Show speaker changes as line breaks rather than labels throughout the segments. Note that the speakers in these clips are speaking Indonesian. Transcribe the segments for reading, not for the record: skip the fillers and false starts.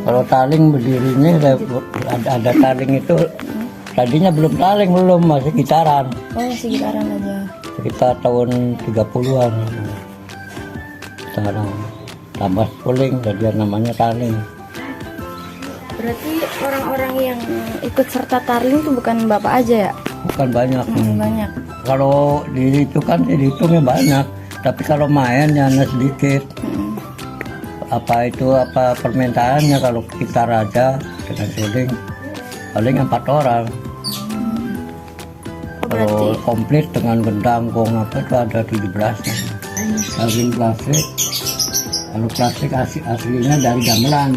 Kalau taling berdirinya ada taling itu. Tadinya belum taling, masih gitaran.
Oh, masih gitaran aja.
Sekitar tahun 30-an. Sekarang tambah suling, jadi namanya taling.
Berarti orang-orang yang ikut serta taling itu bukan Bapak aja ya?
Bukan banyak.
Banyak.
Kalau itu kan dihitungnya banyak, tapi kalau main ya hanya sedikit. Apa permintaannya kalau kita raja dengan suling paling 4 orang. Kalau komplit dengan gendang, gong apa itu ada 17. Saling plastik. Kalau plastik aslinya dari gamelan.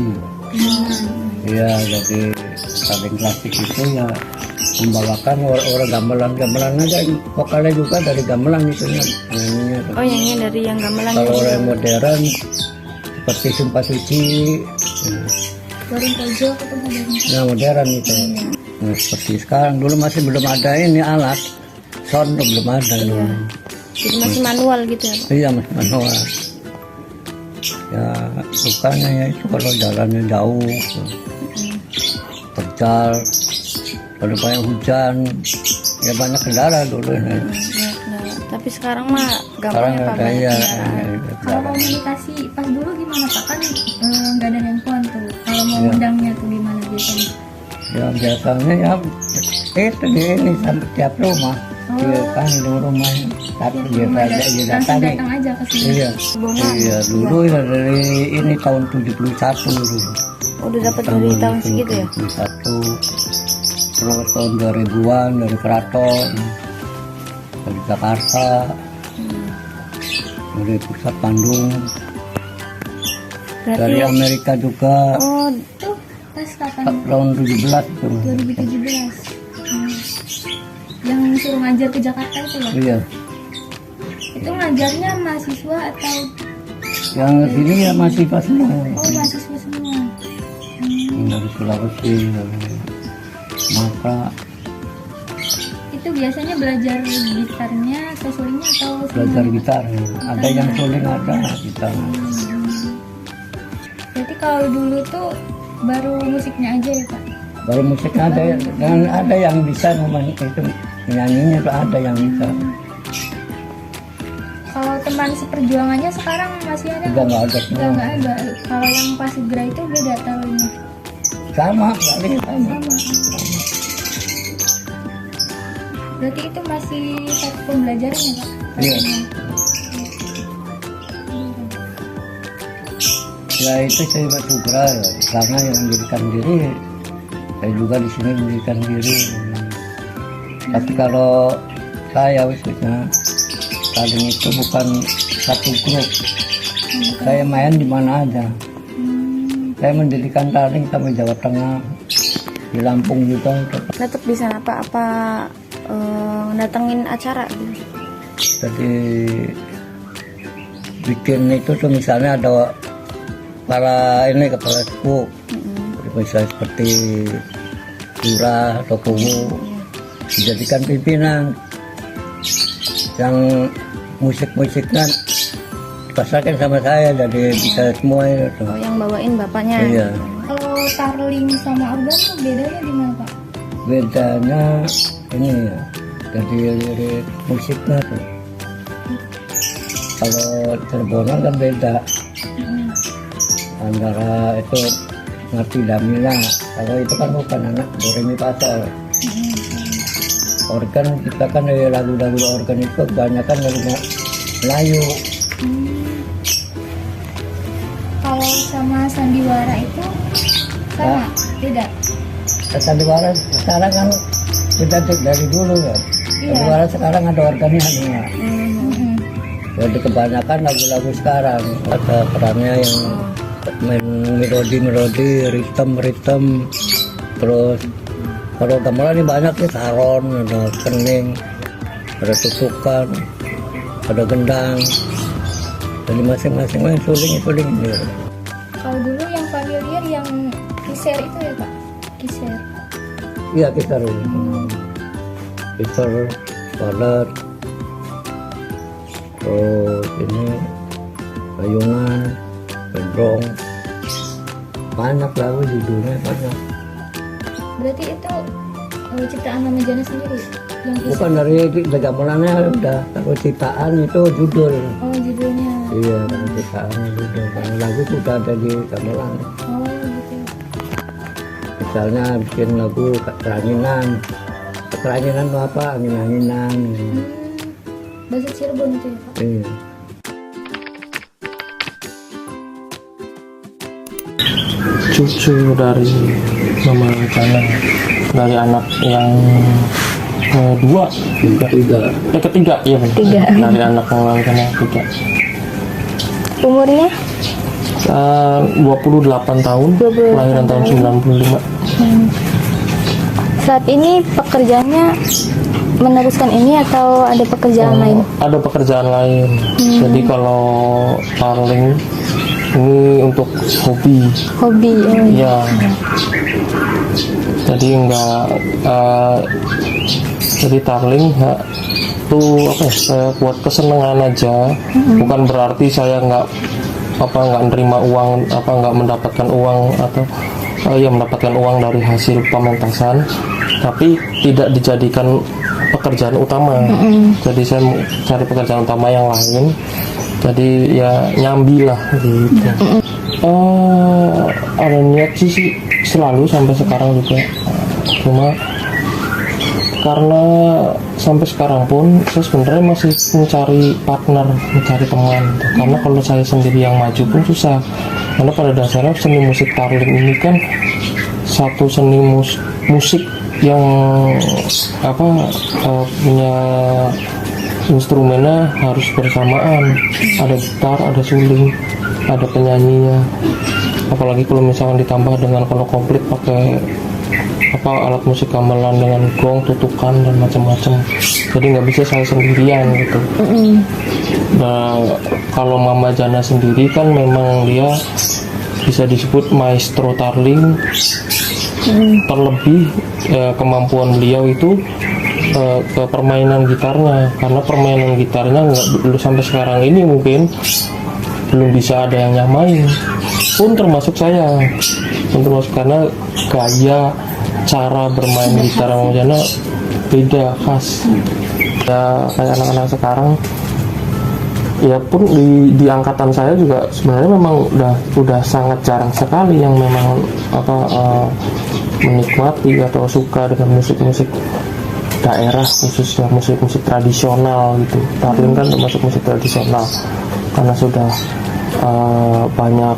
Iya, jadi saling plastik itu ya membawakan orang gamelan aja, vokalnya juga dari gamelan itu nyanyinya.
Oh, nyanyinya dari yang gamelan.
Kalau orang modern seperti Sumpah Suci,
Warung pojok itu
ya modern itu. Nah, seperti sekarang, dulu masih belum ada ini alat sound, belum ada.
Jadi masih manual gitu ya Pak?
Iya, masih manual. Ya sukanya ya itu kalau jalannya jauh, terjal, kalau banyak hujan, ya banyak kendala dulu.
Tapi sekarang mah
Sekarang
gampang ya Pak.
ada ya.
Kalau komunikasi pas dulu gimana Pak? Kan nggak ada handphone tuh. Kalau mau undangnya tuh gimana biasanya?
Ya biasanya ya itu di ini sampai tiap rumah. Iya kan di rumahnya. Tapi dia
langsung datang aja ke sini.
Iya dulu ya dari ini tahun 71 dulu.
Udah dapat dari tahun segitu ya?
71. Terus tahun 2000-an dari Keraton, dari Jakarta, dari pusat Bandung, dari Amerika juga.
Oh, tuh pas kapan?
Tahun 17 itu.
2017. Yang suruh ngajar ke Jakarta itu ya?
Iya.
Itu ngajarnya mahasiswa atau?
Yang sini ya masih pas semua.
Oh, mahasiswa semua.
Dari Sulawesi, dari Maka.
Itu biasanya belajar gitarnya atau sulingnya atau
Belajar gitar. Ada yang suling, ada gitar.
Berarti kalau dulu tuh baru musiknya aja ya Pak?
Baru musik ada, dan ada yang bisa ngomong itu, nyanyinya tuh ada yang bisa.
Kalau teman seperjuangannya sekarang masih ada?
Udah nggak ada semua.
Udah nggak ada. Kalau yang pas Sugra itu beda taruhnya?
Sama, paling sama.
Berarti itu masih satu pembelajaran ya Pak?
Iya. Ya itu saya Pak Sugra ya, karena yang mendirikan diri, saya juga di sini mendirikan diri. Tapi kalau saya khususnya, taling itu bukan satu grup. Saya main di mana aja. Saya mendirikan taling sampai Jawa Tengah, di Lampung juga.
Tetap di sana Pak, apa datengin acara gitu?
Jadi bikin itu tuh misalnya ada para ini kepala suku, misalnya seperti lurah atau kubu, dijadikan pimpinan. Yang musik-musiknya pasarkan sama saya, jadi bisa semua itu.
Oh, yang bawain bapaknya?
Iya.
Kalau tarling sama organ tuh bedanya gimana Pak?
Bedanya ini ya, jadi lirik musiknya tuh. Kalau Cirebon kan beda. Antara itu ngerti damila, kalau itu kan bukan anak do re mi fa sol. Organ kita kan dari lagu-lagu organ itu kebanyakan dari Melayu.
Kalau sama sandiwara itu sama? Beda?
Sandiwara sekarang kan beda dari dulu ya. Sandiwara sekarang ada organnya ada. Jadi kebanyakan lagu-lagu sekarang ada perannya yang main melodi, ritme, terus kalau gamelan ini banyak nih, saron, ada kening, ada tutukan, ada gendang, jadi masing-masing main suling.
Kalau dulu yang familiar yang kiser itu ya Pak? Kiser.
Iya kiser, balat, terus ini bayungan, gendrong, banyak lagu judulnya banyak.
Berarti itu ciptaan Mama Jana sendiri yang isi?
Bukan dari gamelannya udah, kalau ciptaan itu judul.
Oh, judulnya.
Iya, kalau ciptaannya judul. Kalau lagu sudah ada di gamelan.
Oh, gitu.
Misalnya bikin lagu keranginan. Keranginan itu apa? Angin-anginan.
Bahasa Cirebon itu ya, Pak?
Iya.
Cucu dari Mama Jana, dari anak yang kedua, ketiga, iya benar.
Tiga.
Dari anak Mama Jana ketiga.
Umurnya
28 tahun,
28
kelahiran tahun 95.
saat ini pekerjaannya meneruskan ini atau ada pekerjaan lain?
Ada pekerjaan lain. Jadi kalau tarling ini untuk hobi.
Hobi.
Ya. Jadi enggak jadi tarling ya, itu apa ya, saya buat kesenangan aja. Bukan berarti saya nggak nerima uang, nggak mendapatkan uang atau ya mendapatkan uang dari hasil pementasan, tapi tidak dijadikan pekerjaan utama. Jadi saya cari pekerjaan utama yang lain. Jadi ya nyambi lah gitu. Ada niat sih selalu sampai sekarang juga. Cuma karena sampai sekarang pun saya sebenarnya masih mencari partner, mencari teman. Karena kalau saya sendiri yang maju pun susah. Karena pada dasarnya seni musik tarling ini kan satu seni musik yang punya instrumennya harus bersamaan. Ada gitar, ada suling, ada penyanyinya. Apalagi kalau misalkan ditambah dengan kalau komplit pakai alat musik gamelan dengan gong, tutukan dan macam-macam. Jadi nggak bisa saya sendirian gitu. Nah, kalau Mama Jana sendiri kan memang dia bisa disebut maestro tarling. Terlebih kemampuan beliau itu ke permainan gitarnya, karena permainan gitarnya nggak sampai sekarang ini mungkin belum bisa ada yang nyamain, pun termasuk saya, karena gaya cara bermain gitar Mama Jana beda, khas. Ya kayak anak-anak sekarang, ya pun di angkatan saya juga sebenarnya memang udah sangat jarang sekali yang memang menikmati atau suka dengan musik-musik daerah, khususnya musik-musik tradisional gitu. Tarling kan termasuk musik tradisional karena sudah banyak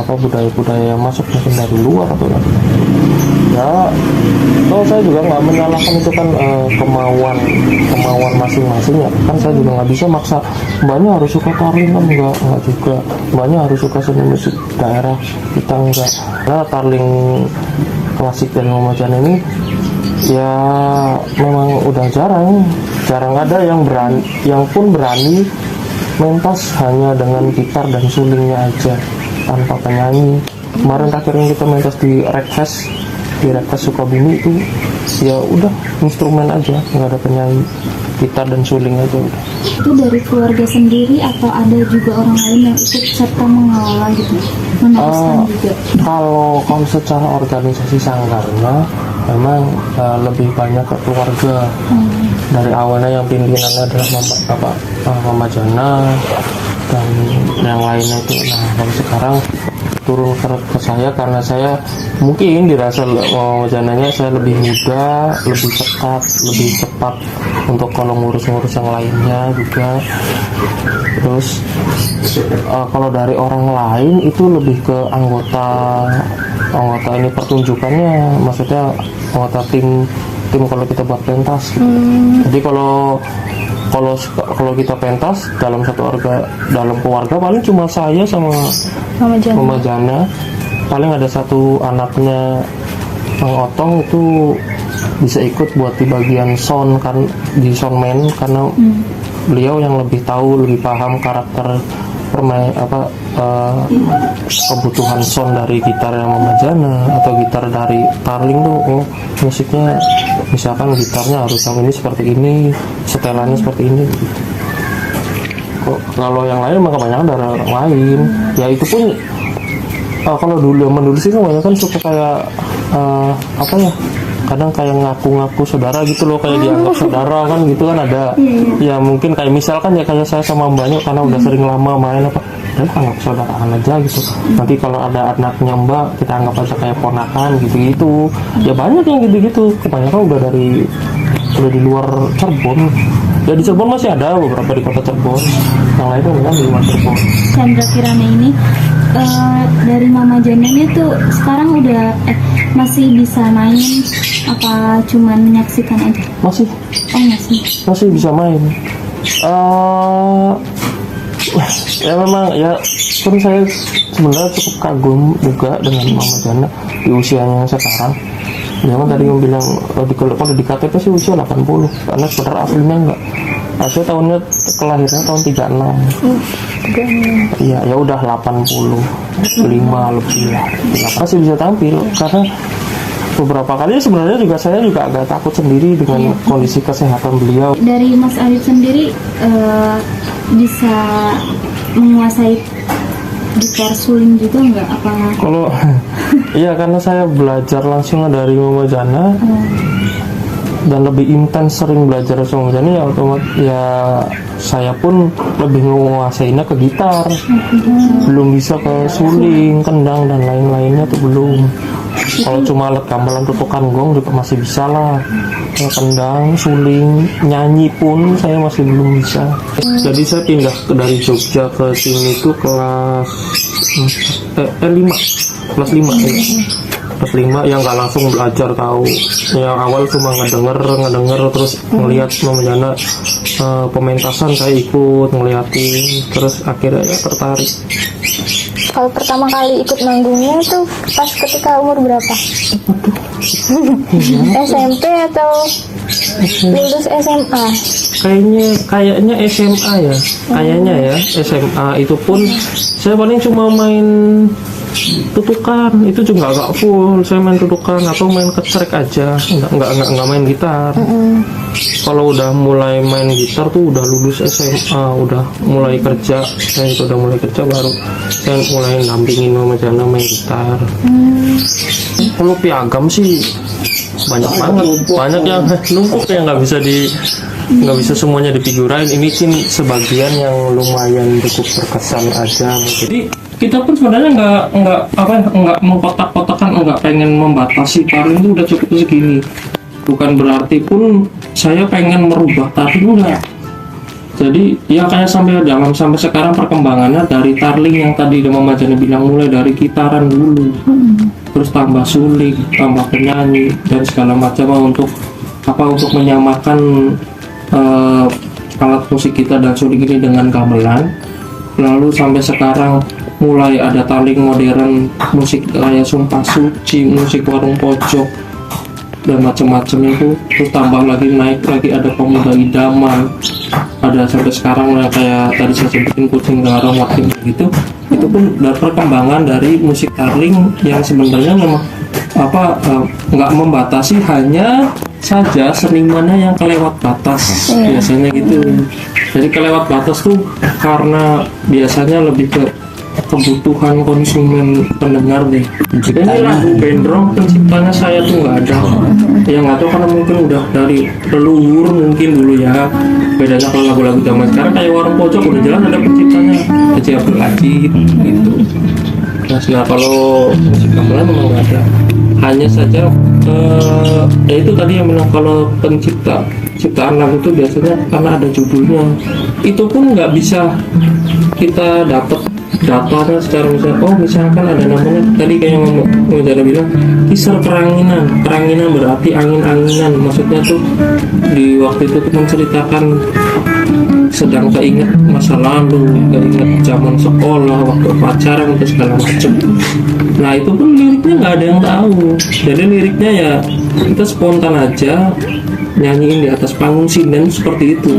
budaya-budaya yang masuk mungkin dari luar atau ya. Kalau saya juga nggak menyalahkan itu kan kemauan masing-masing ya. Kan saya juga nggak bisa maksa mbaknya harus suka tarling, kan nggak juga. Mbaknya harus suka seni musik daerah, kita enggak. Nah, tarling klasik dari Mama Jana ini ya memang udah jarang ada yang berani mentas hanya dengan gitar dan sulingnya aja tanpa penyanyi. Kemarin terakhir yang kita mentas di Rekfest Sukabumi itu ya udah instrumen aja, nggak ada penyanyi, gitar dan suling aja udah.
Itu dari keluarga sendiri atau ada juga orang lain yang ikut serta mengelola gitu, meneruskan juga?
Kalau secara organisasi sanggarnya memang lebih banyak ke keluarga. Dari awalnya yang pimpinannya adalah Mama Jana dan yang lainnya itu. Nah, dari sekarang turun ke saya karena saya mungkin dirasa Mama Jananya saya lebih muda, lebih ketat, lebih cepat untuk kalau ngurus-ngurus yang lainnya juga. Terus kalau dari orang lain itu lebih ke anggota ini pertunjukannya, maksudnya anggota tim kalau kita buat pentas. Jadi kalau kita pentas dalam dalam keluarga paling cuma saya sama Mama Jana. Paling ada satu anaknya Bang Otong itu bisa ikut buat di bagian sound kan, di soundman, karena beliau yang lebih tahu, lebih paham karakter kebutuhan sound dari gitar yang Mama Jana atau gitar dari tarling tuh. Musiknya misalkan gitarnya harus yang ini seperti ini, setelannya seperti ini. Kalau yang lain maka banyak dari orang lain. Ya itu pun kalau dulu zaman dulu sih kebanyakan suka kayak apa ya, kadang kayak ngaku-ngaku saudara gitu loh, kayak dianggap saudara kan gitu kan ada. Ya mungkin kayak misalkan ya kayak saya sama mbaknya karena udah sering lama main apa, ya anggap saudaraan aja gitu. Nanti kalau ada anaknya mbak kita anggap aja kayak ponakan gitu-gitu. Ya banyak yang gitu-gitu, kebanyakan udah di luar Cirebon. Ya di Cirebon masih ada beberapa di kota Cirebon, yang lainnya memang di luar Cirebon.
Chandra Kirana ini dari Mama Jana ini tuh sekarang udah masih bisa main apa cuman menyaksikan aja?
Masih bisa main. Ya memang ya kan saya sebenarnya cukup kagum juga dengan Mama Jana di usianya yang sekarang. Memang tadi yang bilang kalau di KTP sih usia 80, karena sebenarnya aslinya enggak. Saya tahunnya kelahiran tahun 36. Iya, ya udah 85 lebih lah. Masih bisa tampil karena beberapa kali sebenarnya juga saya juga agak takut sendiri dengan kondisi kesehatan beliau.
Dari Mas Arif sendiri bisa menguasai gitar suling gitu nggak apa?
Kalau iya karena saya belajar langsung dari Mama Jana dan lebih intens sering belajar sama Mama Jana, ya otomatis ya saya pun lebih menguasainya ke gitar. Belum bisa ke suling, kendang dan lain-lainnya tuh belum. Kalau cuma alat gamelan tutukan gong juga masih bisa lah. Kendang, suling, nyanyi pun saya masih belum bisa. Jadi saya pindah dari Jogja ke sini tuh kelas 5 kelas 5 ya. Kelas 5 yang nggak langsung belajar tahu. Yang awal cuma ngedenger terus ngelihat Mama Jana pementasan, saya ikut ngeliatin, terus akhirnya ya tertarik.
Kalau pertama kali ikut manggungnya itu pas ketika umur berapa? SMP atau lulus SMA?
Kayaknya SMA ya. Kayaknya ya SMA. Itu pun saya paling cuma main tutukan, itu juga nggak full. Saya main tutukan atau main kecrek aja, nggak main gitar. Kalau udah mulai main gitar tuh udah lulus SMA, udah mulai kerja. Saya itu udah mulai kerja baru saya mulai nampingin Mama Jana main gitar. Kalau piagam sih banyak yang numpuk yang nggak bisa semuanya difigurain. Ini sih sebagian yang lumayan cukup berkesan aja. Jadi kita pun sebenarnya nggak mengkotak-kotakan, nggak pengen membatasi tari itu udah cukup segini. Bukan berarti pun saya pengen merubah tari, enggak. Jadi ya kayak sampai sekarang perkembangannya dari tarling yang tadi Mama Jana bilang, mulai dari gitaran dulu, terus tambah suling, tambah penyanyi dan segala macam untuk menyamakan alat musik kita dan suling ini dengan gamelan. Lalu sampai sekarang mulai ada taling modern, musik kayak Sumpah Suci, musik Warung Pojok dan macam-macam itu. Terus tambah lagi naik lagi ada Pemuda Idaman, ada sampai sekarang kayak tadi saya sebutin Kucing Garong waktu gitu. Itu pun dari perkembangan dari musik taling yang sebenarnya memang nggak membatasi, hanya saja senimannya yang kelewat batas biasanya gitu. Jadi kelewat batas tuh karena biasanya lebih ke kebutuhan konsumen pendengar deh. Ini lagu Bendrong penciptanya saya tuh nggak ada. Ya nggak tahu karena mungkin udah dari leluhur mungkin dulu ya. Bedanya kalau lagu-lagu zaman sekarang kayak Warung Pojok udah jelas ada penciptanya, Haji Abdul Aziz gitu. Nah kalau musik gamelan memang nggak ada. Hanya saja ya itu tadi yang bilang kalau ciptaan lagu itu biasanya karena ada judulnya. Itu pun nggak bisa kita dapat datanya secara misalkan ada namanya tadi kayak Mama Jana bilang kisar peranginan berarti angin-anginan, maksudnya tuh di waktu itu menceritakan sedang keinget masa lalu, keinget zaman sekolah, waktu pacaran atau segala macam. Nah itu pun liriknya nggak ada yang tahu, jadi liriknya ya kita spontan aja nyanyiin di atas panggung sinden seperti itu.